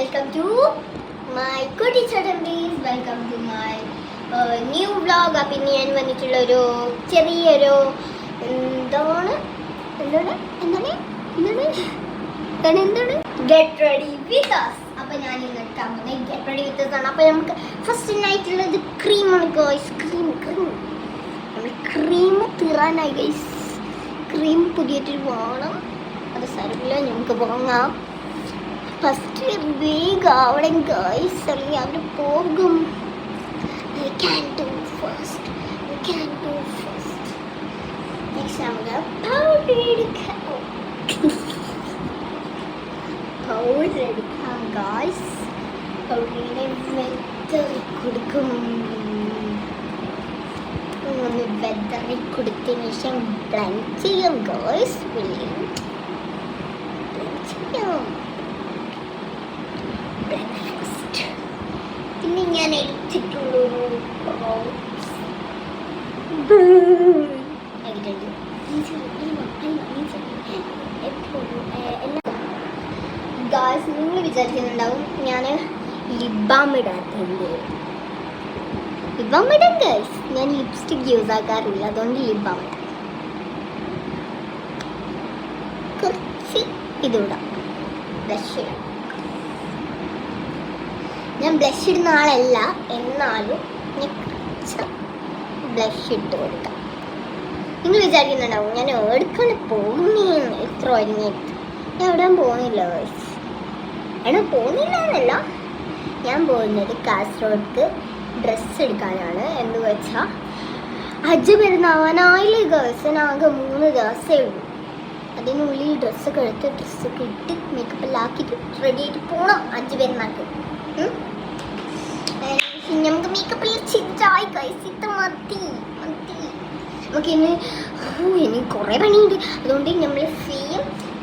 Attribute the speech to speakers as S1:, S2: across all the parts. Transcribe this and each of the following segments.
S1: welcome to my Kuti Chadambees. Welcome to my new vlog. അപ്പം ഞാൻ വന്നിട്ടുള്ളൊരു ചെറിയൊരു എന്താണ് ഗെറ്റ് റെഡി വിത്ത് അസ്. അപ്പം ഞാൻ ഇന്ന് എടുക്കാൻ പോകുന്നത് ഗെറ്റ് റെഡി വിത്ത് അസ് ആണ്. അപ്പം നമുക്ക് ഫസ്റ്റ് നൈറ്റുള്ളത് ക്രീമാണ് ഗൈസ്. നമ്മൾ ക്രീം തീറാനായി ഗൈസ്. ക്രീം പുതിയിട്ട് വേണം, അത് സാരമില്ല, നമുക്ക് വാങ്ങാം. ഫസ്റ്റ് വേഗം അവിടെ ഗൈസ്, അല്ലെങ്കിൽ അവിടെ പോകും. നെക്സ്റ്റ് നമുക്ക് പൗഡർ എടുക്കാം ഗൈസ്. പൗഡറിനെ വെതറി കൊടുക്കും. ഒന്ന് വെതറി കൊടുത്തതിന് ശേഷം ബ്ലെൻഡ് ചെയ്യാം ഗൈസ്. പിന്നെ ഞാൻ എടുത്തിട്ടുള്ളൊരു ഗായ്സ്, നിങ്ങൾ വിചാരിക്കുന്നുണ്ടാവും ഞാൻ ലിബാം ഇടാത്തത്. ലിബാം ഇടാം ഗായ്സ്, ഞാൻ ലിപ്സ്റ്റിക് യൂസ് ആക്കാറില്ല, അതുകൊണ്ട് ലിബാം ഇടാം. കുറച്ച് ഇതിടാം, ബ്ലഷ് ഇടാം. ഞാൻ ബ്ലഷ് ഇടുന്ന ആളല്ല, എന്നാലും ഞാൻ കുറച്ച് ബ്ലഷ് ഇട്ട് കൊടുക്കാം. നിങ്ങൾ വിചാരിക്കുന്നുണ്ടാവും ഞാൻ എവിടേക്കാണ് പോകുന്നതെന്ന്. എത്ര ഒരുങ്ങിയിട്ട് ഞാൻ എവിടെയും പോകുന്നില്ല ഗൈസ്. പോകുന്നില്ല എന്നല്ല, ഞാൻ പോകുന്നത് കാസർഗോഡ്ക്ക് ഡ്രസ്സ് എടുക്കാനാണ്. എന്ന് വെച്ചാൽ ഹജ്ജ് പെരുന്നാവാനായില്ലേ ഗൈസ്. ആകെ 3 ദിവസമേ ഉള്ളൂ. അതിനുള്ളിൽ ഡ്രസ്സൊക്കെ എടുത്ത് ഡ്രസ്സൊക്കെ ഇട്ട് മേക്കപ്പെല്ലാം ആക്കിയിട്ട് റെഡി ആയിട്ട് പോകണം ഹജ്ജ് പെരുന്നാൾക്ക്. നമുക്ക് മേക്കപ്പെല്ലാം ചിറ്റായി ഗൈസ്. ഇത് മതി. നമുക്കിന്ന് ഇനി കുറേ പണിയുണ്ട്, അതുകൊണ്ട് നമ്മൾ ഫീയും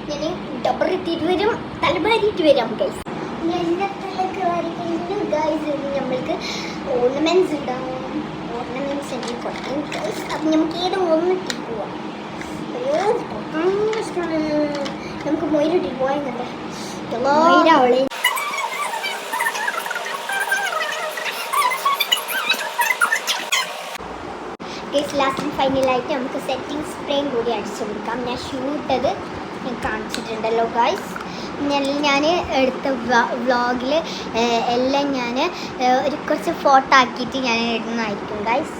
S1: ഞാൻ ഡബർ ഇട്ടിട്ട് വരും, തലഭാരിയിട്ട് വരാം ഗൈസ്. ഗൈസ് നമ്മൾക്ക് ഓർണമെന്റ്സ് ഉണ്ടാവും. ഓർണമെന്റ്സ് എനിക്ക് കുറയ്ക്കും ഗൈസ്. അപ്പം നമുക്ക് ഏത് ഒന്നിട്ട് പോവാം. നമുക്ക് മൊയിലിട്ട് പോയെന്നുണ്ട്. അവളെ ലാസ്റ്റ് ഫൈനലായിട്ട് നമുക്ക് സെറ്റിംഗ് സ്പ്രേയും കൂടി അടിച്ചു കൊടുക്കാം. ഞാൻ ഷൂട്ടത് ഞാൻ കാണിച്ചിട്ടുണ്ടല്ലോ ഗൈസ്. ഞാൻ എടുത്ത വ്ളോഗിൽ എല്ലാം ഞാൻ കുറച്ച് ഫോട്ടോ ആക്കിയിട്ട് ഞാൻ ഇടുന്നതായിരിക്കും ഗൈസ്.